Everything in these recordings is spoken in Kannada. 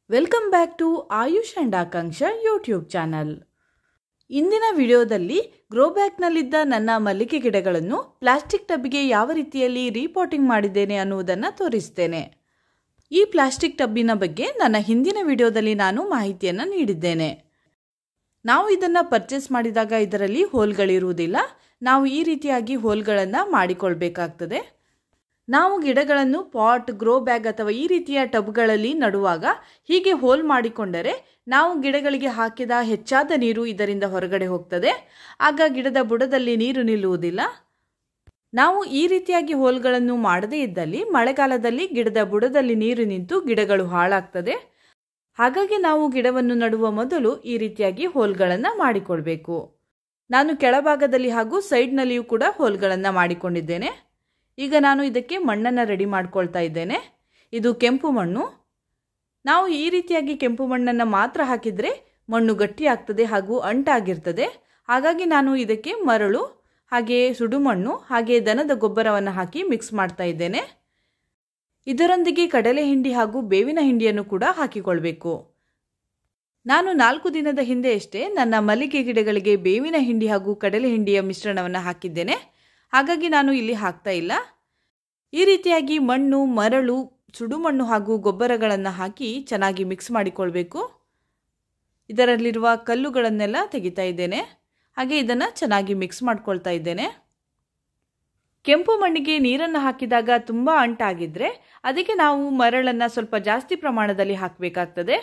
Welcome back to Ayush and Akanksha YouTube channel. ಇಂದಿನ ವಿಡಿಯೋದಲ್ಲಿ ಗ್ರೋ ಬ್ಯಾಗ್ನಲ್ಲಿದ್ದ ನನ್ನ ಮಲ್ಲಿಗೆ ಗಿಡಗಳನ್ನು ಪ್ಲಾಸ್ಟಿಕ್ ಟಬ್ಗೆ ಯಾವ ರೀತಿಯಲ್ಲಿ ರೀಪಾಟಿಂಗ್ ಮಾಡಿದ್ದೇನೆ ಅನ್ನುವುದನ್ನು ತೋರಿಸ್ತೇನೆ. ಈ ಪ್ಲಾಸ್ಟಿಕ್ ಟಬ್ಬಿನ ಬಗ್ಗೆ ನನ್ನ ಹಿಂದಿನ ವಿಡಿಯೋದಲ್ಲಿ ನಾನು ಮಾಹಿತಿಯನ್ನು ನೀಡಿದ್ದೇನೆ. ನಾವು ಇದನ್ನು ಪರ್ಚೇಸ್ ಮಾಡಿದಾಗ ಇದರಲ್ಲಿ ಹೋಲ್ಗಳಿರುವುದಿಲ್ಲ. ನಾವು ಈ ರೀತಿಯಾಗಿ ಹೋಲ್ಗಳನ್ನು ಮಾಡಿಕೊಳ್ಬೇಕಾಗ್ತದೆ. ನಾವು ಗಿಡಗಳನ್ನು ಪಾಟ್, ಗ್ರೋ ಬ್ಯಾಗ್ ಅಥವಾ ಈ ರೀತಿಯ ಟಬ್ಗಳಲ್ಲಿ ನಡುವಾಗ ಹೀಗೆ ಹೋಲ್ ಮಾಡಿಕೊಂಡರೆ ನಾವು ಗಿಡಗಳಿಗೆ ಹಾಕಿದ ಹೆಚ್ಚಾದ ನೀರು ಇದರಿಂದ ಹೊರಗಡೆ ಹೋಗ್ತದೆ. ಆಗ ಗಿಡದ ಬುಡದಲ್ಲಿ ನೀರು ನಿಲ್ಲುವುದಿಲ್ಲ. ನಾವು ಈ ರೀತಿಯಾಗಿ ಹೋಲ್ಗಳನ್ನು ಮಾಡದೇ ಇದ್ದಲ್ಲಿ ಮಳೆಗಾಲದಲ್ಲಿ ಗಿಡದ ಬುಡದಲ್ಲಿ ನೀರು ನಿಂತು ಗಿಡಗಳು ಹಾಳಾಗ್ತದೆ. ಹಾಗಾಗಿ ನಾವು ಗಿಡವನ್ನು ನಡುವ ಮೊದಲು ಈ ರೀತಿಯಾಗಿ ಹೋಲ್ಗಳನ್ನು ಮಾಡಿಕೊಳ್ಬೇಕು. ನಾನು ಕೆಳಭಾಗದಲ್ಲಿ ಹಾಗೂ ಸೈಡ್ನಲ್ಲಿಯೂ ಕೂಡ ಹೋಲ್ಗಳನ್ನು ಮಾಡಿಕೊಂಡಿದ್ದೇನೆ. ಈಗ ನಾನು ಇದಕ್ಕೆ ಮಣ್ಣನ್ನು ರೆಡಿ ಮಾಡ್ಕೊಳ್ತಾ ಇದ್ದೇನೆ. ಇದು ಕೆಂಪು ಮಣ್ಣು. ನಾವು ಈ ರೀತಿಯಾಗಿ ಕೆಂಪು ಮಣ್ಣನ್ನು ಮಾತ್ರ ಹಾಕಿದರೆ ಮಣ್ಣು ಗಟ್ಟಿಯಾಗ್ತದೆ ಹಾಗೂ ಅಂಟಾಗಿರ್ತದೆ. ಹಾಗಾಗಿ ನಾನು ಇದಕ್ಕೆ ಮರಳು ಹಾಗೆ ಸುಡುಮಣ್ಣು ಹಾಗೆ ದನದ ಗೊಬ್ಬರವನ್ನು ಹಾಕಿ ಮಿಕ್ಸ್ ಮಾಡ್ತಾ ಇದ್ದೇನೆ. ಇದರೊಂದಿಗೆ ಕಡಲೆ ಹಿಂಡಿ ಹಾಗೂ ಬೇವಿನ ಹಿಂಡಿಯನ್ನು ಕೂಡ ಹಾಕಿಕೊಳ್ಬೇಕು. ನಾನು 4 ದಿನದ ಹಿಂದೆಯಷ್ಟೇ ನನ್ನ ಮಲ್ಲಿಗೆ ಗಿಡಗಳಿಗೆ ಬೇವಿನ ಹಿಂಡಿ ಹಾಗೂ ಕಡಲೆ ಹಿಂಡಿಯ ಮಿಶ್ರಣವನ್ನು ಹಾಕಿದ್ದೇನೆ. ಹಾಗಾಗಿ ನಾನು ಇಲ್ಲಿ ಹಾಕ್ತಾ ಇಲ್ಲ. ಈ ರೀತಿಯಾಗಿ ಮಣ್ಣು, ಮರಳು, ಸುಡುಮಣ್ಣು ಹಾಗೂ ಗೊಬ್ಬರಗಳನ್ನು ಹಾಕಿ ಚೆನ್ನಾಗಿ ಮಿಕ್ಸ್ ಮಾಡಿಕೊಳ್ಬೇಕು. ಇದರಲ್ಲಿರುವ ಕಲ್ಲುಗಳನ್ನೆಲ್ಲ ತೆಗಿತಾ ಇದ್ದೇನೆ. ಹಾಗೆ ಇದನ್ನು ಚೆನ್ನಾಗಿ ಮಿಕ್ಸ್ ಮಾಡ್ಕೊಳ್ತಾ ಇದ್ದೇನೆ. ಕೆಂಪು ಮಣ್ಣಿಗೆ ನೀರನ್ನು ಹಾಕಿದಾಗ ತುಂಬ ಅಂಟಾಗಿದ್ದರೆ ಅದಕ್ಕೆ ನಾವು ಮರಳನ್ನು ಸ್ವಲ್ಪ ಜಾಸ್ತಿ ಪ್ರಮಾಣದಲ್ಲಿ ಹಾಕಬೇಕಾಗ್ತದೆ.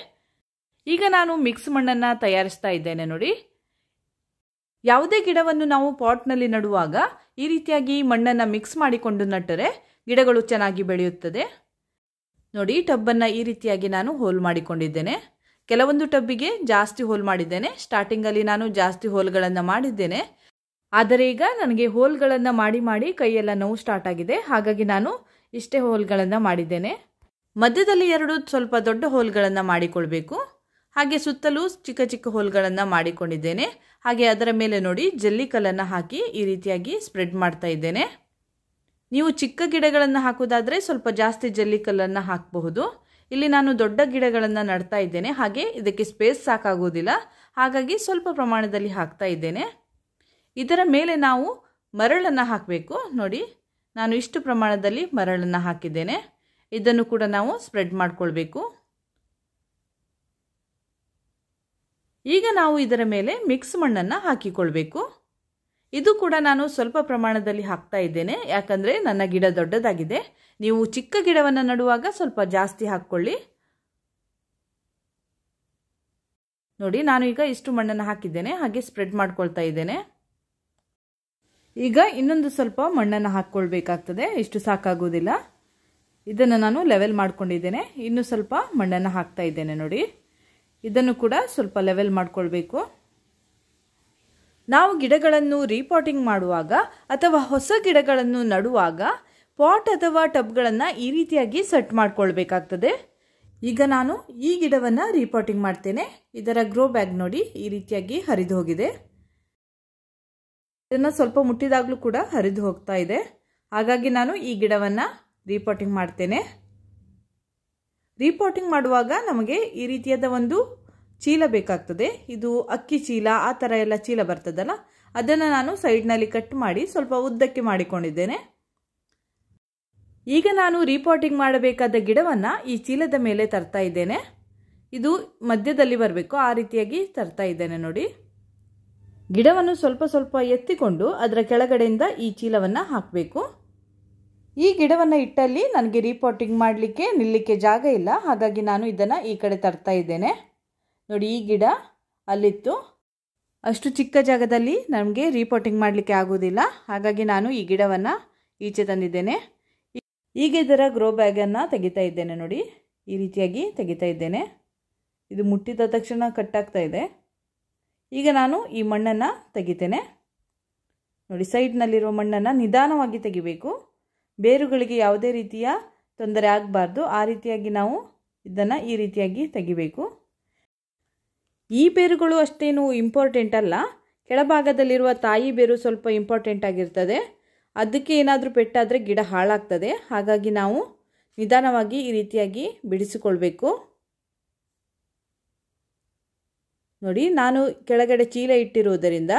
ಈಗ ನಾನು ಮಿಕ್ಸ್ ಮಣ್ಣನ್ನು ತಯಾರಿಸ್ತಾ ಇದ್ದೇನೆ ನೋಡಿ. ಯಾವುದೇ ಗಿಡವನ್ನು ನಾವು ಪಾಟ್ನಲ್ಲಿ ನಡುವಾಗ ಈ ರೀತಿಯಾಗಿ ಮಣ್ಣನ್ನು ಮಿಕ್ಸ್ ಮಾಡಿಕೊಂಡು ನಟ್ಟರೆ ಗಿಡಗಳು ಚೆನ್ನಾಗಿ ಬೆಳೆಯುತ್ತದೆ. ನೋಡಿ, ಟಬ್ಬನ್ನು ಈ ರೀತಿಯಾಗಿ ನಾನು ಹೋಲ್ ಮಾಡಿಕೊಂಡಿದ್ದೇನೆ. ಕೆಲವೊಂದು ಟಬ್ಬಿಗೆ ಜಾಸ್ತಿ ಹೋಲ್ ಮಾಡಿದ್ದೇನೆ. ಸ್ಟಾರ್ಟಿಂಗಲ್ಲಿ ನಾನು ಜಾಸ್ತಿ ಹೋಲ್ಗಳನ್ನು ಮಾಡಿದ್ದೇನೆ. ಆದರೆ ಈಗ ನನಗೆ ಹೋಲ್ಗಳನ್ನು ಮಾಡಿ ಮಾಡಿ ಕೈಯೆಲ್ಲ ನೋವು ಸ್ಟಾರ್ಟ್ ಆಗಿದೆ. ಹಾಗಾಗಿ ನಾನು ಇಷ್ಟೇ ಹೋಲ್ಗಳನ್ನು ಮಾಡಿದ್ದೇನೆ. ಮಧ್ಯದಲ್ಲಿ 2 ಸ್ವಲ್ಪ ದೊಡ್ಡ ಹೋಲ್ಗಳನ್ನು ಮಾಡಿಕೊಳ್ಬೇಕು. ಹಾಗೆ ಸುತ್ತಲೂ ಚಿಕ್ಕ ಚಿಕ್ಕ ಹೋಲ್ಗಳನ್ನು ಮಾಡಿಕೊಂಡಿದ್ದೇನೆ. ಹಾಗೆ ಅದರ ಮೇಲೆ ನೋಡಿ ಜಲ್ಲಿಕಲ್ಲನ್ನು ಹಾಕಿ ಈ ರೀತಿಯಾಗಿ ಸ್ಪ್ರೆಡ್ ಮಾಡ್ತಾ ಇದ್ದೇನೆ. ನೀವು ಚಿಕ್ಕ ಗಿಡಗಳನ್ನು ಹಾಕೋದಾದರೆ ಸ್ವಲ್ಪ ಜಾಸ್ತಿ ಜಲ್ಲಿಕಲ್ಲನ್ನು ಹಾಕಬಹುದು. ಇಲ್ಲಿ ನಾನು ದೊಡ್ಡ ಗಿಡಗಳನ್ನು ನಡ್ತಾ ಇದ್ದೇನೆ. ಹಾಗೆ ಇದಕ್ಕೆ ಸ್ಪೇಸ್ ಸಾಕಾಗೋದಿಲ್ಲ. ಹಾಗಾಗಿ ಸ್ವಲ್ಪ ಪ್ರಮಾಣದಲ್ಲಿ ಹಾಕ್ತಾ ಇದ್ದೇನೆ. ಇದರ ಮೇಲೆ ನಾವು ಮರಳನ್ನು ಹಾಕಬೇಕು. ನೋಡಿ, ನಾನು ಇಷ್ಟು ಪ್ರಮಾಣದಲ್ಲಿ ಮರಳನ್ನು ಹಾಕಿದ್ದೇನೆ. ಇದನ್ನು ಕೂಡ ನಾವು ಸ್ಪ್ರೆಡ್ ಮಾಡಿಕೊಳ್ಬೇಕು. ಈಗ ನಾವು ಇದರ ಮೇಲೆ ಮಿಕ್ಸ್ ಮಣ್ಣನ್ನು ಹಾಕಿಕೊಳ್ಬೇಕು. ಇದು ಕೂಡ ನಾನು ಸ್ವಲ್ಪ ಪ್ರಮಾಣದಲ್ಲಿ ಹಾಕ್ತಾ ಇದ್ದೇನೆ. ಯಾಕಂದರೆ ನನ್ನ ಗಿಡ ದೊಡ್ಡದಾಗಿದೆ. ನೀವು ಚಿಕ್ಕ ಗಿಡವನ್ನು ನಡುವಾಗ ಸ್ವಲ್ಪ ಜಾಸ್ತಿ ಹಾಕ್ಕೊಳ್ಳಿ. ನೋಡಿ, ನಾನು ಈಗ ಇಷ್ಟು ಮಣ್ಣನ್ನು ಹಾಕಿದ್ದೇನೆ. ಹಾಗೆ ಸ್ಪ್ರೆಡ್ ಮಾಡ್ಕೊಳ್ತಾ ಇದ್ದೇನೆ. ಈಗ ಇನ್ನೊಂದು ಸ್ವಲ್ಪ ಮಣ್ಣನ್ನು ಹಾಕ್ಕೊಳ್ಬೇಕಾಗ್ತದೆ. ಇಷ್ಟು ಸಾಕಾಗೋದಿಲ್ಲ. ಇದನ್ನು ನಾನು ಲೆವೆಲ್ ಮಾಡ್ಕೊಂಡಿದ್ದೇನೆ. ಇನ್ನು ಸ್ವಲ್ಪ ಮಣ್ಣನ್ನು ಹಾಕ್ತಾ ಇದ್ದೇನೆ ನೋಡಿ. ಇದನ್ನು ಕೂಡ ಸ್ವಲ್ಪ ಲೆವೆಲ್ ಮಾಡ್ಕೊಳ್ಬೇಕು. ನಾವು ಗಿಡಗಳನ್ನು ರೀಪಾಟಿಂಗ್ ಮಾಡುವಾಗ ಅಥವಾ ಹೊಸ ಗಿಡಗಳನ್ನು ನಡುವಾಗ ಪಾಟ್ ಅಥವಾ ಟಬ್ಗಳನ್ನು ಈ ರೀತಿಯಾಗಿ ಸೆಟ್ ಮಾಡ್ಕೊಳ್ಬೇಕಾಗ್ತದೆ. ಈಗ ನಾನು ಈ ಗಿಡವನ್ನು ರೀಪಾಟಿಂಗ್ ಮಾಡ್ತೇನೆ. ಇದರ ಗ್ರೋ ಬ್ಯಾಗ್ ನೋಡಿ ಈ ರೀತಿಯಾಗಿ ಹರಿದು ಹೋಗಿದೆ. ಇದನ್ನು ಸ್ವಲ್ಪ ಮುಟ್ಟಿದಾಗಲೂ ಕೂಡ ಹರಿದು ಹೋಗ್ತಾ ಇದೆ. ಹಾಗಾಗಿ ನಾನು ಈ ಗಿಡವನ್ನು ರೀಪಾಟಿಂಗ್ ಮಾಡ್ತೇನೆ. ರೀಪಾಟಿಂಗ್ ಮಾಡುವಾಗ ನಮಗೆ ಈ ರೀತಿಯಾದ ಒಂದು ಚೀಲ ಬೇಕಾಗ್ತದೆ. ಇದು ಅಕ್ಕಿ ಚೀಲ, ಆ ಥರ ಎಲ್ಲ ಚೀಲ ಬರ್ತದಲ್ಲ, ಅದನ್ನು ನಾನು ಸೈಡ್ನಲ್ಲಿ ಕಟ್ ಮಾಡಿ ಸ್ವಲ್ಪ ಉದ್ದಕ್ಕೆ ಮಾಡಿಕೊಂಡಿದ್ದೇನೆ. ಈಗ ನಾನು ರೀಪಾಟಿಂಗ್ ಮಾಡಬೇಕಾದ ಗಿಡವನ್ನು ಈ ಚೀಲದ ಮೇಲೆ ತರ್ತಾ ಇದ್ದೇನೆ. ಇದು ಮಧ್ಯದಲ್ಲಿ ಬರಬೇಕು, ಆ ರೀತಿಯಾಗಿ ತರ್ತಾ ಇದ್ದೇನೆ ನೋಡಿ. ಗಿಡವನ್ನು ಸ್ವಲ್ಪ ಸ್ವಲ್ಪ ಎತ್ತಿಕೊಂಡು ಅದರ ಕೆಳಗಡೆಯಿಂದ ಈ ಚೀಲವನ್ನು ಹಾಕಬೇಕು. ಈ ಗಿಡವನ್ನು ಇಟ್ಟಲ್ಲಿ ನನಗೆ ರೀಪಾಟಿಂಗ್ ಮಾಡಲಿಕ್ಕೆ ನಿಲ್ಲಕ್ಕೆ ಜಾಗ ಇಲ್ಲ. ಹಾಗಾಗಿ ನಾನು ಇದನ್ನು ಈ ಕಡೆ ತರ್ತಾ ಇದ್ದೇನೆ ನೋಡಿ. ಈ ಗಿಡ ಅಲ್ಲಿತ್ತು. ಅಷ್ಟು ಚಿಕ್ಕ ಜಾಗದಲ್ಲಿ ನಮಗೆ ರೀಪಾಟಿಂಗ್ ಮಾಡಲಿಕ್ಕೆ ಆಗೋದಿಲ್ಲ. ಹಾಗಾಗಿ ನಾನು ಈ ಗಿಡವನ್ನು ಈಚೆ ತಂದಿದ್ದೇನೆ. ಈಗ ಇದರ ಗ್ರೋ ಬ್ಯಾಗನ್ನು ತೆಗಿತಾ ಇದ್ದೇನೆ ನೋಡಿ. ಈ ರೀತಿಯಾಗಿ ತೆಗಿತಾ ಇದ್ದೇನೆ. ಇದು ಮುಟ್ಟಿದ ತಕ್ಷಣ ಕಟ್ಟಾಗ್ತಾ ಇದೆ. ಈಗ ನಾನು ಈ ಮಣ್ಣನ್ನು ತೆಗಿತೇನೆ ನೋಡಿ. ಸೈಡ್ನಲ್ಲಿರೋ ಮಣ್ಣನ್ನು ನಿಧಾನವಾಗಿ ತೆಗಿಬೇಕು. ಬೇರುಗಳಿಗೆ ಯಾವುದೇ ರೀತಿಯ ತೊಂದರೆ ಆಗಬಾರ್ದು. ಆ ರೀತಿಯಾಗಿ ನಾವು ಇದನ್ನು ಈ ರೀತಿಯಾಗಿ ತೆಗಿಬೇಕು. ಈ ಬೇರುಗಳು ಅಷ್ಟೇನು ಇಂಪಾರ್ಟೆಂಟ್ ಅಲ್ಲ. ಕೆಳಭಾಗದಲ್ಲಿರುವ ತಾಯಿ ಬೇರು ಸ್ವಲ್ಪ ಇಂಪಾರ್ಟೆಂಟ್ ಆಗಿರ್ತದೆ. ಅದಕ್ಕೆ ಏನಾದರೂ ಪೆಟ್ಟಾದರೆ ಗಿಡ ಹಾಳಾಗ್ತದೆ. ಹಾಗಾಗಿ ನಾವು ನಿಧಾನವಾಗಿ ಈ ರೀತಿಯಾಗಿ ಬಿಡಿಸಿಕೊಳ್ಬೇಕು. ನೋಡಿ, ನಾನು ಕೆಳಗಡೆ ಚೀಲ ಇಟ್ಟಿರುವುದರಿಂದ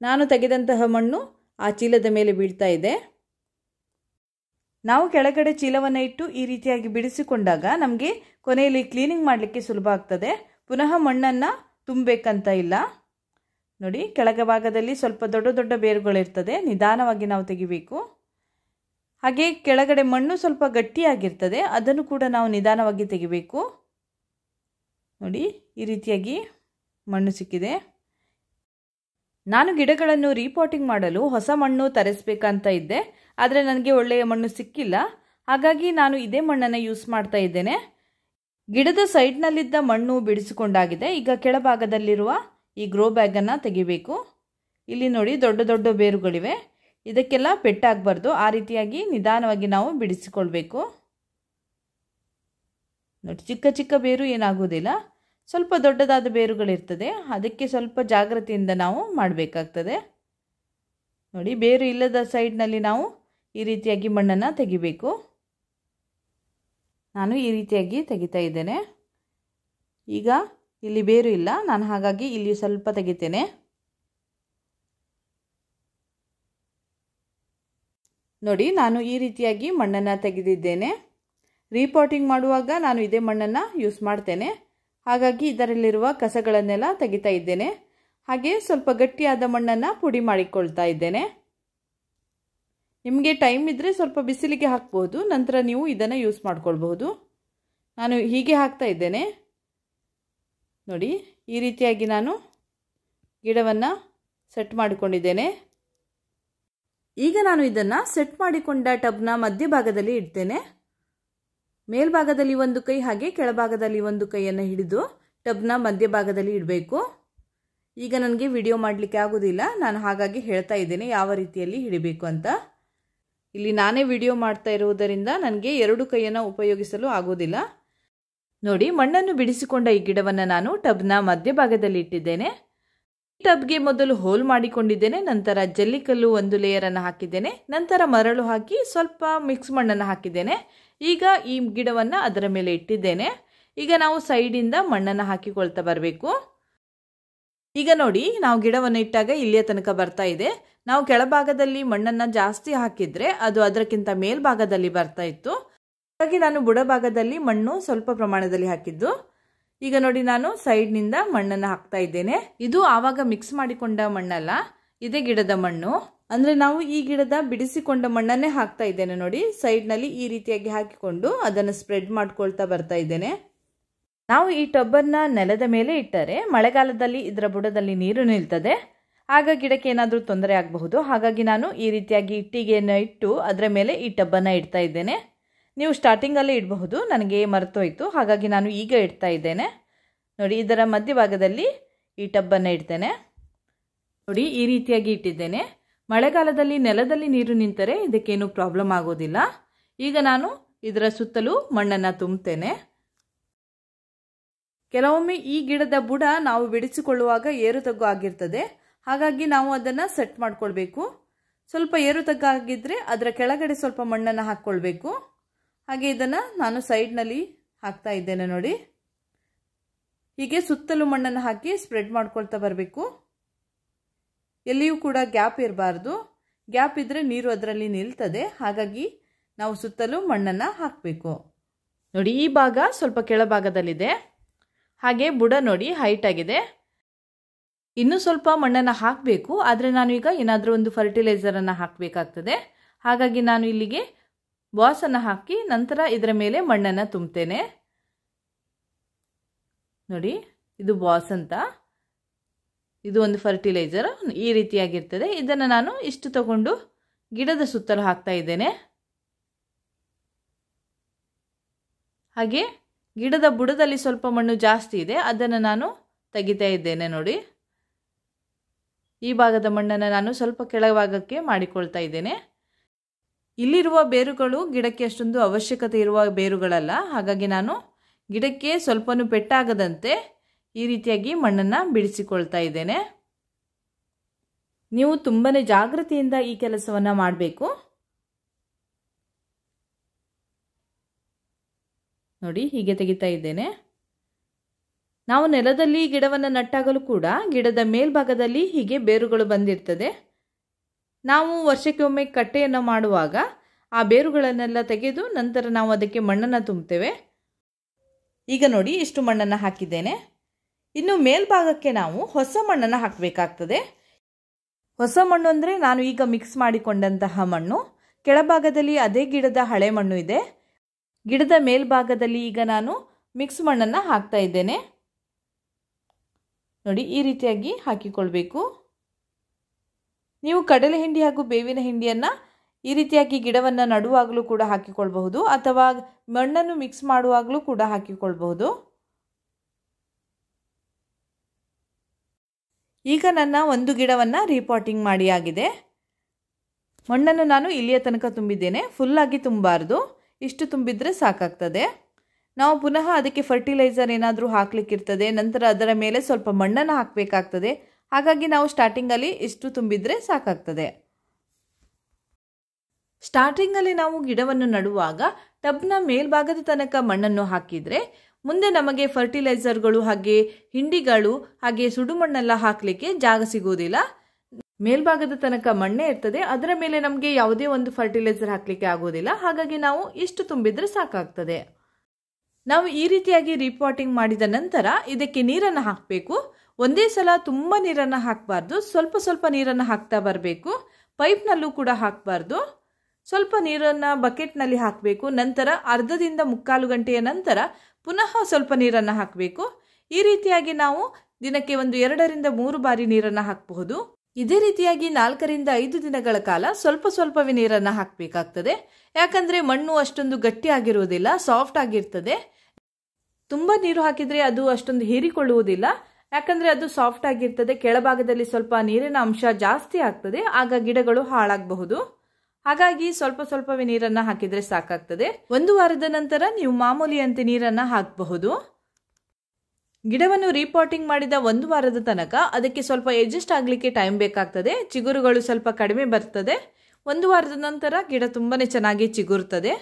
ನಾನು ತೆಗೆದಂತಹ ಮಣ್ಣು ಆ ಚೀಲದ ಮೇಲೆ ಬೀಳ್ತಾ ಇದೆ. ನಾವು ಕೆಳಗಡೆ ಚೀಲವನ್ನು ಇಟ್ಟು ಈ ರೀತಿಯಾಗಿ ಬಿಡಿಸಿಕೊಂಡಾಗ ನಮಗೆ ಕೊನೆಯಲ್ಲಿ ಕ್ಲೀನಿಂಗ್ ಮಾಡಲಿಕ್ಕೆ ಸುಲಭ ಆಗ್ತದೆ. ಪುನಃ ಮಣ್ಣನ್ನು ತುಂಬಬೇಕಂತ ಇಲ್ಲ. ನೋಡಿ, ಕೆಳಗೆ ಭಾಗದಲ್ಲಿ ಸ್ವಲ್ಪ ದೊಡ್ಡ ದೊಡ್ಡ ಬೇರುಗಳಿರ್ತದೆ, ನಿಧಾನವಾಗಿ ನಾವು ತೆಗಿಬೇಕು. ಹಾಗೆ ಕೆಳಗಡೆ ಮಣ್ಣು ಸ್ವಲ್ಪ ಗಟ್ಟಿಯಾಗಿರ್ತದೆ, ಅದನ್ನು ಕೂಡ ನಾವು ನಿಧಾನವಾಗಿ ತೆಗಿಬೇಕು. ನೋಡಿ, ಈ ರೀತಿಯಾಗಿ ಮಣ್ಣು ಸಿಕ್ಕಿದೆ. ನಾನು ಗಿಡಗಳನ್ನು ರೀಪಾಟಿಂಗ್ ಮಾಡಲು ಹೊಸ ಮಣ್ಣು ತರಿಸಬೇಕಂತ ಇದ್ದೆ, ಆದರೆ ನನಗೆ ಒಳ್ಳೆಯ ಮಣ್ಣು ಸಿಕ್ಕಿಲ್ಲ. ಹಾಗಾಗಿ ನಾನು ಇದೇ ಮಣ್ಣನ್ನು ಯೂಸ್ ಮಾಡ್ತಾ ಇದ್ದೇನೆ. ಗಿಡದ ಸೈಡ್ನಲ್ಲಿದ್ದ ಮಣ್ಣು ಬಿಡಿಸಿಕೊಂಡಾಗಿದೆ. ಈಗ ಕೆಳಭಾಗದಲ್ಲಿರುವ ಈ ಗ್ರೋ ಬ್ಯಾಗನ್ನು ತೆಗಿಬೇಕು. ಇಲ್ಲಿ ನೋಡಿ, ದೊಡ್ಡ ದೊಡ್ಡ ಬೇರುಗಳಿವೆ. ಇದಕ್ಕೆಲ್ಲ ಪೆಟ್ಟಾಗಬಾರ್ದು, ಆ ರೀತಿಯಾಗಿ ನಿಧಾನವಾಗಿ ನಾವು ಬಿಡಿಸಿಕೊಳ್ಬೇಕು. ನೋಡಿ, ಚಿಕ್ಕ ಚಿಕ್ಕ ಬೇರು ಏನಾಗುವುದಿಲ್ಲ, ಸ್ವಲ್ಪ ದೊಡ್ಡದಾದ ಬೇರುಗಳಿರ್ತದೆ, ಅದಕ್ಕೆ ಸ್ವಲ್ಪ ಜಾಗ್ರತೆಯಿಂದ ನಾವು ಮಾಡಬೇಕಾಗ್ತದೆ. ನೋಡಿ, ಬೇರು ಇಲ್ಲದ ಸೈಡ್ನಲ್ಲಿ ನಾವು ಈ ರೀತಿಯಾಗಿ ಮಣ್ಣನ್ನು ತೆಗಿಬೇಕು. ನಾನು ಈ ರೀತಿಯಾಗಿ ತೆಗಿತಾ ಇದ್ದೇನೆ. ಈಗ ಇಲ್ಲಿ ಬೇರು ಇಲ್ಲ, ನಾನು ಹಾಗಾಗಿ ಇಲ್ಲಿ ಸ್ವಲ್ಪ ತೆಗಿತೇನೆ. ನೋಡಿ, ನಾನು ಈ ರೀತಿಯಾಗಿ ಮಣ್ಣನ್ನು ತೆಗೆದಿದ್ದೇನೆ. ರೀಪಾಟಿಂಗ್ ಮಾಡುವಾಗ ನಾನು ಇದೇ ಮಣ್ಣನ್ನು ಯೂಸ್ ಮಾಡ್ತೇನೆ. ಹಾಗಾಗಿ ಇದರಲ್ಲಿರುವ ಕಸಗಳನ್ನೆಲ್ಲ ತೆಗಿತಾ ಇದ್ದೇನೆ. ಹಾಗೆ ಸ್ವಲ್ಪ ಗಟ್ಟಿಯಾದ ಮಣ್ಣನ್ನು ಪುಡಿ ಮಾಡಿಕೊಳ್ತಾ ಇದ್ದೇನೆ. ನಿಮಗೆ ಟೈಮ್ ಇದ್ದರೆ ಸ್ವಲ್ಪ ಬಿಸಿಲಿಗೆ ಹಾಕ್ಬೋದು, ನಂತರ ನೀವು ಇದನ್ನು ಯೂಸ್ ಮಾಡ್ಕೊಳ್ಬಹುದು. ನಾನು ಹೀಗೆ ಹಾಕ್ತಾ ಇದ್ದೇನೆ. ನೋಡಿ, ಈ ರೀತಿಯಾಗಿ ನಾನು ಗಿಡವನ್ನು ಸೆಟ್ ಮಾಡಿಕೊಂಡಿದ್ದೇನೆ. ಈಗ ನಾನು ಇದನ್ನು ಸೆಟ್ ಮಾಡಿಕೊಂಡ ಟಬ್ನ ಮಧ್ಯಭಾಗದಲ್ಲಿ ಇಡ್ತೇನೆ. ಮೇಲ್ಭಾಗದಲ್ಲಿ ಒಂದು ಕೈ ಹಾಗೆ ಕೆಳಭಾಗದಲ್ಲಿ ಒಂದು ಕೈಯನ್ನು ಹಿಡಿದು ಟಬ್ನ ಮಧ್ಯಭಾಗದಲ್ಲಿ ಇಡಬೇಕು. ಈಗ ನನಗೆ ವಿಡಿಯೋ ಮಾಡಲಿಕ್ಕೆ ಆಗೋದಿಲ್ಲ, ನಾನು ಹಾಗಾಗಿ ಹೇಳ್ತಾ ಇದ್ದೇನೆ ಯಾವ ರೀತಿಯಲ್ಲಿ ಹಿಡಿಬೇಕು ಅಂತ. ಇಲ್ಲಿ ನಾನೇ ವಿಡಿಯೋ ಮಾಡ್ತಾ ಇರುವುದರಿಂದ ನನಗೆ ಎರಡು ಕೈಯನ್ನು ಉಪಯೋಗಿಸಲು ಆಗೋದಿಲ್ಲ. ನೋಡಿ, ಮಣ್ಣನ್ನು ಬಿಡಿಸಿಕೊಂಡ ಈ ಗಿಡವನ್ನು ನಾನು ಟಬ್ನ ಮಧ್ಯಭಾಗದಲ್ಲಿ ಇಟ್ಟಿದ್ದೇನೆ. ಈ ಟಬ್ಗೆ ಮೊದಲು ಹೋಲ್ ಮಾಡಿಕೊಂಡಿದ್ದೇನೆ, ನಂತರ ಜಲ್ಲಿಕಲ್ಲು ಒಂದು ಲೇಯರನ್ನು ಹಾಕಿದ್ದೇನೆ, ನಂತರ ಮರಳು ಹಾಕಿ ಸ್ವಲ್ಪ ಮಿಕ್ಸ್ ಮಣ್ಣನ್ನು ಹಾಕಿದ್ದೇನೆ. ಈಗ ಈ ಗಿಡವನ್ನು ಅದರ ಮೇಲೆ ಇಟ್ಟಿದ್ದೇನೆ. ಈಗ ನಾವು ಸೈಡಿಂದ ಮಣ್ಣನ್ನು ಹಾಕಿಕೊಳ್ತಾ ಬರಬೇಕು. ಈಗ ನೋಡಿ, ನಾವು ಗಿಡವನ್ನು ಇಟ್ಟಾಗ ಇಲ್ಲಿಯ ತನಕ ಬರ್ತಾ ಇದೆ. ನಾವು ಕೆಳಭಾಗದಲ್ಲಿ ಮಣ್ಣನ್ನು ಜಾಸ್ತಿ ಹಾಕಿದರೆ ಅದು ಅದಕ್ಕಿಂತ ಮೇಲ್ಭಾಗದಲ್ಲಿ ಬರ್ತಾ ಇತ್ತು. ಹಾಗಾಗಿ ನಾನು ಬುಡಭಾಗದಲ್ಲಿ ಮಣ್ಣು ಸ್ವಲ್ಪ ಪ್ರಮಾಣದಲ್ಲಿ ಹಾಕಿದ್ದು. ಈಗ ನೋಡಿ, ನಾನು ಸೈಡ್ನಿಂದ ಮಣ್ಣನ್ನು ಹಾಕ್ತಾ ಇದ್ದೇನೆ. ಇದು ಆವಾಗ ಮಿಕ್ಸ್ ಮಾಡಿಕೊಂಡ ಮಣ್ಣಲ್ಲ, ಇದೇ ಗಿಡದ ಮಣ್ಣು. ಅಂದರೆ ನಾವು ಈ ಗಿಡದ ಬಿಡಿಸಿಕೊಂಡ ಮಣ್ಣನ್ನೇ ಹಾಕ್ತಾ ಇದ್ದೇನೆ. ನೋಡಿ, ಸೈಡ್ನಲ್ಲಿ ಈ ರೀತಿಯಾಗಿ ಹಾಕಿಕೊಂಡು ಅದನ್ನು ಸ್ಪ್ರೆಡ್ ಮಾಡ್ಕೊಳ್ತಾ ಬರ್ತಾ ಇದ್ದೇನೆ. ನಾವು ಈ ಟಬ್ಬನ್ನು ನೆಲದ ಮೇಲೆ ಇಟ್ಟರೆ ಮಳೆಗಾಲದಲ್ಲಿ ಇದರ ಬುಡದಲ್ಲಿ ನೀರು ನಿಲ್ತದೆ, ಆಗ ಗಿಡಕ್ಕೆ ಏನಾದರೂ ತೊಂದರೆ ಆಗಬಹುದು. ಹಾಗಾಗಿ ನಾನು ಈ ರೀತಿಯಾಗಿ ಇಟ್ಟಿಗೆಯನ್ನು ಇಟ್ಟು ಅದರ ಮೇಲೆ ಈ ಟಬ್ಬನ್ನು ಇಡ್ತಾ ಇದ್ದೇನೆ. ನೀವು ಸ್ಟಾರ್ಟಿಂಗಲ್ಲೇ ಇಡಬಹುದು, ನನಗೆ ಮರೆತೋಯ್ತು, ಹಾಗಾಗಿ ನಾನು ಈಗ ಇಡ್ತಾ ಇದ್ದೇನೆ. ನೋಡಿ, ಇದರ ಮಧ್ಯಭಾಗದಲ್ಲಿ ಈ ಟಬ್ಬನ್ನು ಇಡ್ತೇನೆ. ನೋಡಿ, ಈ ರೀತಿಯಾಗಿ ಇಟ್ಟಿದ್ದೇನೆ. ಮಳೆಗಾಲದಲ್ಲಿ ನೆಲದಲ್ಲಿ ನೀರು ನಿಂತರೆ ಇದಕ್ಕೇನು ಪ್ರಾಬ್ಲಮ್ ಆಗೋದಿಲ್ಲ. ಈಗ ನಾನು ಇದರ ಸುತ್ತಲೂ ಮಣ್ಣನ್ನು ತುಂಬುತ್ತೇನೆ. ಕೆಲವೊಮ್ಮೆ ಈ ಗಿಡದ ಬುಡ ನಾವು ಬಿಡಿಸಿಕೊಳ್ಳುವಾಗ ಏರು ತಗ್ಗು ಆಗಿರ್ತದೆ, ಹಾಗಾಗಿ ನಾವು ಅದನ್ನು ಸೆಟ್ ಮಾಡ್ಕೊಳ್ಬೇಕು. ಸ್ವಲ್ಪ ಏರು ತಗ್ಗು ಆಗಿದ್ದರೆ ಅದರ ಕೆಳಗಡೆ ಸ್ವಲ್ಪ ಮಣ್ಣನ್ನು ಹಾಕ್ಕೊಳ್ಬೇಕು. ಹಾಗೆ ಇದನ್ನು ನಾನು ಸೈಡ್ನಲ್ಲಿ ಹಾಕ್ತಾ ಇದ್ದೇನೆ. ನೋಡಿ, ಹೀಗೆ ಸುತ್ತಲೂ ಮಣ್ಣನ್ನು ಹಾಕಿ ಸ್ಪ್ರೆಡ್ ಮಾಡ್ಕೊಳ್ತಾ ಬರಬೇಕು. ಎಲ್ಲಿಯೂ ಕೂಡ ಗ್ಯಾಪ್ ಇರಬಾರ್ದು, ಗ್ಯಾಪ್ ಇದ್ದರೆ ನೀರು ಅದರಲ್ಲಿ ನಿಲ್ತದೆ. ಹಾಗಾಗಿ ನಾವು ಸುತ್ತಲೂ ಮಣ್ಣನ್ನು ಹಾಕಬೇಕು. ನೋಡಿ, ಈ ಭಾಗ ಸ್ವಲ್ಪ ಕೆಳಭಾಗದಲ್ಲಿದೆ, ಹಾಗೆ ಬುಡ ನೋಡಿ ಹೈಟ್ ಆಗಿದೆ. ಇನ್ನೂ ಸ್ವಲ್ಪ ಮಣ್ಣನ್ನು ಹಾಕಬೇಕು, ಆದರೆ ನಾನು ಈಗ ಏನಾದರೂ ಒಂದು ಫರ್ಟಿಲೈಸರನ್ನು ಹಾಕಬೇಕಾಗ್ತದೆ. ಹಾಗಾಗಿ ನಾನು ಇಲ್ಲಿಗೆ ಬಾಸನ್ನು ಹಾಕಿ ನಂತರ ಇದರ ಮೇಲೆ ಮಣ್ಣನ್ನು ತುಂಬುತ್ತೇನೆ. ನೋಡಿ, ಇದು ಬಾಸ್ ಅಂತ, ಇದು ಒಂದು ಫರ್ಟಿಲೈಸರ್ ಈ ರೀತಿಯಾಗಿರ್ತದೆ. ಇದನ್ನು ನಾನು ಇಷ್ಟು ತಗೊಂಡು ಗಿಡದ ಸುತ್ತಲೂ ಹಾಕ್ತಾ ಇದ್ದೇನೆ. ಹಾಗೆ ಗಿಡದ ಬುಡದಲ್ಲಿ ಸ್ವಲ್ಪ ಮಣ್ಣು ಜಾಸ್ತಿ ಇದೆ, ಅದನ್ನು ನಾನು ತೆಗಿತಾ ಇದ್ದೇನೆ. ನೋಡಿ, ಈ ಭಾಗದ ಮಣ್ಣನ್ನು ನಾನು ಸ್ವಲ್ಪ ಕೆಳಭಾಗಕ್ಕೆ ಮಾಡಿಕೊಳ್ತಾ ಇದ್ದೇನೆ. ಇಲ್ಲಿರುವ ಬೇರುಗಳು ಗಿಡಕ್ಕೆ ಅಷ್ಟೊಂದು ಅವಶ್ಯಕತೆ ಇರುವ ಬೇರುಗಳಲ್ಲ, ಹಾಗಾಗಿ ನಾನು ಗಿಡಕ್ಕೆ ಸ್ವಲ್ಪನೂ ಪೆಟ್ಟಾಗದಂತೆ ಈ ರೀತಿಯಾಗಿ ಮಣ್ಣನ್ನು ಬಿಡಿಸಿಕೊಳ್ತಾ ಇದ್ದೇನೆ. ನೀವು ತುಂಬಾ ಜಾಗೃತಿಯಿಂದ ಈ ಕೆಲಸವನ್ನು ಮಾಡಬೇಕು. ನೋಡಿ, ಹೀಗೆ ತೆಗಿತಾ ಇದ್ದೇನೆ. ನಾವು ನೆಲದಲ್ಲಿ ಗಿಡವನ್ನು ನಟ್ಟಾಗಲೂ ಕೂಡ ಗಿಡದ ಮೇಲ್ಭಾಗದಲ್ಲಿ ಹೀಗೆ ಬೇರುಗಳು ಬಂದಿರ್ತದೆ. ನಾವು ವರ್ಷಕ್ಕೊಮ್ಮೆ ಕಟ್ಟೆಯನ್ನು ಮಾಡುವಾಗ ಆ ಬೇರುಗಳನ್ನೆಲ್ಲ ತೆಗೆದು ನಂತರ ನಾವು ಅದಕ್ಕೆ ಮಣ್ಣನ್ನು ತುಂಬುತ್ತೇವೆ. ಈಗ ನೋಡಿ ಇಷ್ಟು ಮಣ್ಣನ್ನು ಹಾಕಿದ್ದೇನೆ. ಇನ್ನು ಮೇಲ್ಭಾಗಕ್ಕೆ ನಾವು ಹೊಸ ಮಣ್ಣನ್ನು ಹಾಕಬೇಕಾಗ್ತದೆ. ಹೊಸ ಮಣ್ಣು ಅಂದರೆ ನಾನು ಈಗ ಮಿಕ್ಸ್ ಮಾಡಿಕೊಂಡಂತಹ ಮಣ್ಣು. ಕೆಳಭಾಗದಲ್ಲಿ ಅದೇ ಗಿಡದ ಹಳೆ ಮಣ್ಣು ಇದೆ. ಗಿಡದ ಮೇಲ್ಭಾಗದಲ್ಲಿ ಈಗ ನಾನು ಮಿಕ್ಸ್ ಮಣ್ಣನ್ನು ಹಾಕ್ತಾ ಇದ್ದೇನೆ. ನೋಡಿ ಈ ರೀತಿಯಾಗಿ ಹಾಕಿಕೊಳ್ಬೇಕು. ನೀವು ಕಡಲೆ ಹಿಂಡಿ ಹಾಗೂ ಬೇವಿನ ಹಿಂಡಿಯನ್ನು ಈ ರೀತಿಯಾಗಿ ಗಿಡವನ್ನು ನಡುವಾಗಲೂ ಕೂಡ ಹಾಕಿಕೊಳ್ಬಹುದು, ಅಥವಾ ಮಣ್ಣನ್ನು ಮಿಕ್ಸ್ ಮಾಡುವಾಗಲೂ ಕೂಡ ಹಾಕಿಕೊಳ್ಬಹುದು. ಈಗ ನನ್ನ ಒಂದು ಗಿಡವನ್ನು ರೀಪಾಟಿಂಗ್ ಮಾಡಿ ಆಗಿದೆ. ಮಣ್ಣನ್ನು ನಾನು ಇಲ್ಲಿಯ ತನಕ ತುಂಬಿದ್ದೇನೆ. ಫುಲ್ಲಾಗಿ ತುಂಬಾರ್ದು, ಇಷ್ಟು ತುಂಬಿದರೆ ಸಾಕಾಗ್ತದೆ. ನಾವು ಪುನಃ ಅದಕ್ಕೆ ಫರ್ಟಿಲೈಸರ್ ಏನಾದರೂ ಹಾಕಲಿಕ್ಕಿರ್ತದೆ, ನಂತರ ಅದರ ಮೇಲೆ ಸ್ವಲ್ಪ ಮಣ್ಣನ್ನು ಹಾಕಬೇಕಾಗ್ತದೆ. ಹಾಗಾಗಿ ನಾವು ಸ್ಟಾರ್ಟಿಂಗಲ್ಲಿ ಇಷ್ಟು ತುಂಬಿದರೆ ಸಾಕಾಗ್ತದೆ. ಸ್ಟಾರ್ಟಿಂಗಲ್ಲಿ ನಾವು ಗಿಡವನ್ನು ನಡುವಾಗ ಟಬ್ನ ಮೇಲ್ಭಾಗದ ತನಕ ಮಣ್ಣನ್ನು ಹಾಕಿದರೆ ಮುಂದೆ ನಮಗೆ ಫರ್ಟಿಲೈಸರ್ಗಳು ಹಾಗೆ ಹಿಂಡಿಗಳು ಹಾಗೆ ಸುಡುಮಣ್ಣೆಲ್ಲ ಹಾಕಲಿಕ್ಕೆ ಜಾಗ ಸಿಗುವುದಿಲ್ಲ. ಮೇಲ್ಭಾಗದ ತನಕ ಮಣ್ಣೇ ಇರ್ತದೆ, ಅದರ ಮೇಲೆ ನಮಗೆ ಯಾವುದೇ ಒಂದು ಫರ್ಟಿಲೈಸರ್ ಹಾಕಲಿಕ್ಕೆ ಆಗೋದಿಲ್ಲ. ಹಾಗಾಗಿ ನಾವು ಇಷ್ಟು ತುಂಬಿದರೆ ಸಾಕಾಗ್ತದೆ. ನಾವು ಈ ರೀತಿಯಾಗಿ ರೀಪಾಟಿಂಗ್ ಮಾಡಿದ ನಂತರ ಇದಕ್ಕೆ ನೀರನ್ನು ಹಾಕಬೇಕು. ಒಂದೇ ಸಲ ತುಂಬ ನೀರನ್ನು ಹಾಕಬಾರ್ದು, ಸ್ವಲ್ಪ ಸ್ವಲ್ಪ ನೀರನ್ನು ಹಾಕ್ತಾ ಬರಬೇಕು. ಪೈಪ್ನಲ್ಲೂ ಕೂಡ ಹಾಕಬಾರ್ದು. ಸ್ವಲ್ಪ ನೀರನ್ನು ಬಕೆಟ್ನಲ್ಲಿ ಹಾಕಬೇಕು. ನಂತರ ಅರ್ಧದಿಂದ 3/4 ಗಂಟೆಯ ನಂತರ ಪುನಃ ಸ್ವಲ್ಪ ನೀರನ್ನು ಹಾಕಬೇಕು. ಈ ರೀತಿಯಾಗಿ ನಾವು ದಿನಕ್ಕೆ ಒಂದು 2ರಿಂದ 3 ಬಾರಿ ನೀರನ್ನು ಹಾಕಬಹುದು. ಇದೇ ರೀತಿಯಾಗಿ 4ರಿಂದ 5 ದಿನಗಳ ಕಾಲ ಸ್ವಲ್ಪ ಸ್ವಲ್ಪವೇ ನೀರನ್ನು ಹಾಕಬೇಕಾಗ್ತದೆ. ಯಾಕಂದರೆ ಮಣ್ಣು ಅಷ್ಟೊಂದು ಗಟ್ಟಿಯಾಗಿರುವುದಿಲ್ಲ, ಸಾಫ್ಟ್ ಆಗಿರ್ತದೆ. ತುಂಬ ನೀರು ಹಾಕಿದರೆ ಅದು ಅಷ್ಟೊಂದು ಹೀರಿಕೊಳ್ಳುವುದಿಲ್ಲ, ಯಾಕಂದರೆ ಅದು ಸಾಫ್ಟ್ ಆಗಿರ್ತದೆ. ಕೆಳಭಾಗದಲ್ಲಿ ಸ್ವಲ್ಪ ನೀರಿನ ಅಂಶ ಜಾಸ್ತಿ ಆಗ್ತದೆ, ಆಗ ಗಿಡಗಳು ಹಾಳಾಗಬಹುದು. ಹಾಗಾಗಿ ಸ್ವಲ್ಪ ಸ್ವಲ್ಪವೇ ನೀರನ್ನು ಹಾಕಿದರೆ ಸಾಕಾಗ್ತದೆ. 1 ವಾರದ ನಂತರ ನೀವು ಮಾಮೂಲಿಯಂತೆ ನೀರನ್ನು ಹಾಕಬಹುದು. ಗಿಡವನ್ನು ರೀಪಾಟಿಂಗ್ ಮಾಡಿದ 1 ವಾರದ ತನಕ ಅದಕ್ಕೆ ಸ್ವಲ್ಪ ಅಡ್ಜಸ್ಟ್ ಆಗಲಿಕ್ಕೆ ಟೈಮ್ ಬೇಕಾಗ್ತದೆ. ಚಿಗುರುಗಳು ಸ್ವಲ್ಪ ಕಡಿಮೆ ಬರ್ತದೆ. 1 ವಾರದ ನಂತರ ಗಿಡ ತುಂಬಾನೇ ಚೆನ್ನಾಗಿ ಚಿಗುರುತ್ತದೆ.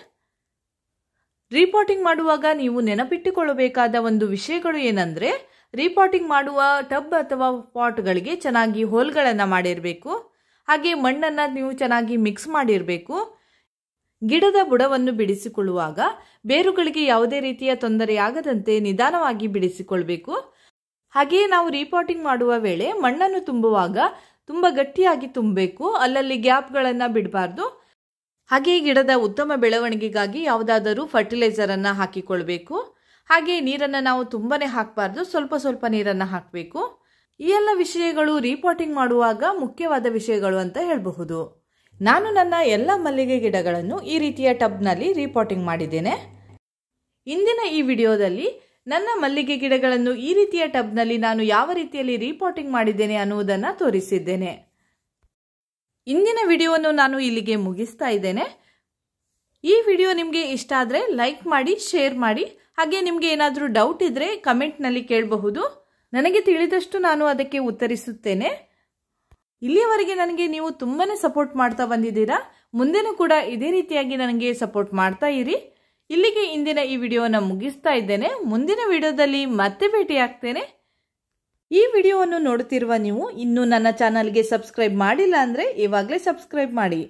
ರೀಪಾಟಿಂಗ್ ಮಾಡುವಾಗ ನೀವು ನೆನಪಿಟ್ಟುಕೊಳ್ಳಬೇಕಾದ ಒಂದು ವಿಷಯಗಳು ಏನಂದರೆ, ರೀಪಾಟಿಂಗ್ ಮಾಡುವ ಟಬ್ ಅಥವಾ ಪಾಟ್ಗಳಿಗೆ ಚೆನ್ನಾಗಿ ಹೋಲ್ಗಳನ್ನು ಮಾಡಿರಬೇಕು. ಹಾಗೆ ಮಣ್ಣನ್ನು ನೀವು ಚೆನ್ನಾಗಿ ಮಿಕ್ಸ್ ಮಾಡಿರಬೇಕು. ಗಿಡದ ಬುಡವನ್ನು ಬಿಡಿಸಿಕೊಳ್ಳುವಾಗ ಬೇರುಗಳಿಗೆ ಯಾವುದೇ ರೀತಿಯ ತೊಂದರೆಯಾಗದಂತೆ ನಿಧಾನವಾಗಿ ಬಿಡಿಸಿಕೊಳ್ಬೇಕು. ಹಾಗೆಯೇ ನಾವು ರೀಪಾಟಿಂಗ್ ಮಾಡುವ ವೇಳೆ ಮಣ್ಣನ್ನು ತುಂಬುವಾಗ ತುಂಬ ಗಟ್ಟಿಯಾಗಿ ತುಂಬಬೇಕು, ಅಲ್ಲಲ್ಲಿ ಗ್ಯಾಪ್ಗಳನ್ನು ಬಿಡಬಾರ್ದು. ಹಾಗೆಯೇ ಗಿಡದ ಉತ್ತಮ ಬೆಳವಣಿಗೆಗಾಗಿ ಯಾವುದಾದರೂ ಫರ್ಟಿಲೈಸರನ್ನು ಹಾಕಿಕೊಳ್ಬೇಕು. ಹಾಗೆ ನೀರನ್ನು ನಾವು ತುಂಬನೇ ಹಾಕಬಾರ್ದು, ಸ್ವಲ್ಪ ಸ್ವಲ್ಪ ನೀರನ್ನು ಹಾಕಬೇಕು. ಈ ಎಲ್ಲ ವಿಷಯಗಳು ರೀಪಾಟಿಂಗ್ ಮಾಡುವಾಗ ಮುಖ್ಯವಾದ ವಿಷಯಗಳು ಅಂತ ಹೇಳಬಹುದು. ನಾನು ನನ್ನ ಎಲ್ಲ ಮಲ್ಲಿಗೆ ಗಿಡಗಳನ್ನು ಈ ರೀತಿಯ ಟಬ್ನಲ್ಲಿ ರೀಪಾಟಿಂಗ್ ಮಾಡಿದ್ದೇನೆ. ಇಂದಿನ ಈ ವಿಡಿಯೋದಲ್ಲಿ ನನ್ನ ಮಲ್ಲಿಗೆ ಗಿಡಗಳನ್ನು ಈ ರೀತಿಯ ಟಬ್ನಲ್ಲಿ ನಾನು ಯಾವ ರೀತಿಯಲ್ಲಿ ರೀಪಾಟಿಂಗ್ ಮಾಡಿದ್ದೇನೆ ಅನ್ನುವುದನ್ನು ತೋರಿಸಿದ್ದೇನೆ. ಇಂದಿನ ವಿಡಿಯೋವನ್ನು ನಾನು ಇಲ್ಲಿಗೆ ಮುಗಿಸ್ತಾ ಇದ್ದೇನೆ. ಈ ವಿಡಿಯೋ ನಿಮಗೆ ಇಷ್ಟ ಆದರೆ ಲೈಕ್ ಮಾಡಿ, ಶೇರ್ ಮಾಡಿ. ಹಾಗೆ ನಿಮಗೆ ಏನಾದರೂ ಡೌಟ್ ಇದ್ದರೆ ಕಮೆಂಟ್ನಲ್ಲಿ ಕೇಳಬಹುದು. ನನಗೆ ತಿಳಿದಷ್ಟು ನಾನು ಅದಕ್ಕೆ ಉತ್ತರಿಸುತ್ತೇನೆ. ಇಲ್ಲಿಯವರೆಗೆ ನನಗೆ ನೀವು ತುಂಬಾನೇ ಸಪೋರ್ಟ್ ಮಾಡ್ತಾ ಬಂದಿದ್ದೀರಾ. ಮುಂದೆನೂ ಕೂಡ ಇದೇ ರೀತಿಯಾಗಿ ನನಗೆ ಸಪೋರ್ಟ್ ಮಾಡ್ತಾ ಇರಿ. ಇಲ್ಲಿಗೆ ಇಂದಿನ ಈ ವಿಡಿಯೋವನ್ನು ಮುಗಿಸ್ತಾ ಇದ್ದೇನೆ. ಮುಂದಿನ ವಿಡಿಯೋದಲ್ಲಿ ಮತ್ತೆ ಭೇಟಿಯಾಗ್ತೇನೆ. ಈ ವಿಡಿಯೋವನ್ನು ನೋಡುತ್ತಿರುವ ನೀವು ಇನ್ನೂ ನನ್ನ ಚಾನಲ್ಗೆ ಸಬ್ಸ್ಕ್ರೈಬ್ ಮಾಡಿಲ್ಲ ಅಂದರೆ ಇವಾಗಲೇ ಸಬ್ಸ್ಕ್ರೈಬ್ ಮಾಡಿ.